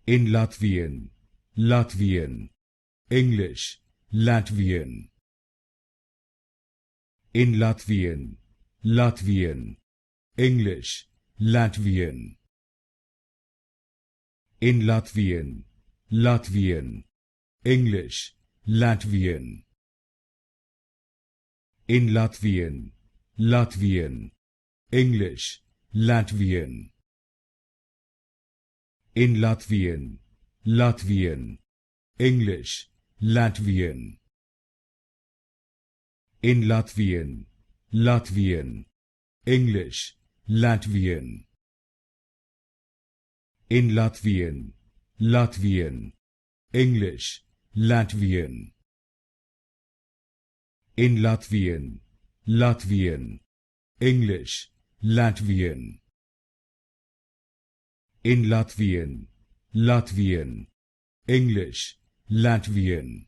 in Latvian, Latvian, English, Latvian, in Latvian, Latvian, English, Latvian, in Latvian, Latvian, English, Latvian, in Latvian, Latvian, English, Latvian, in Latvian, Latvian, English, Latvian, in Latvian, Latvian, English, Latvian, in Latvian, Latvian, English, Latvian, in Latvian, Latvian, English, Latvian, in Latvian, Latvian, English, Latvian,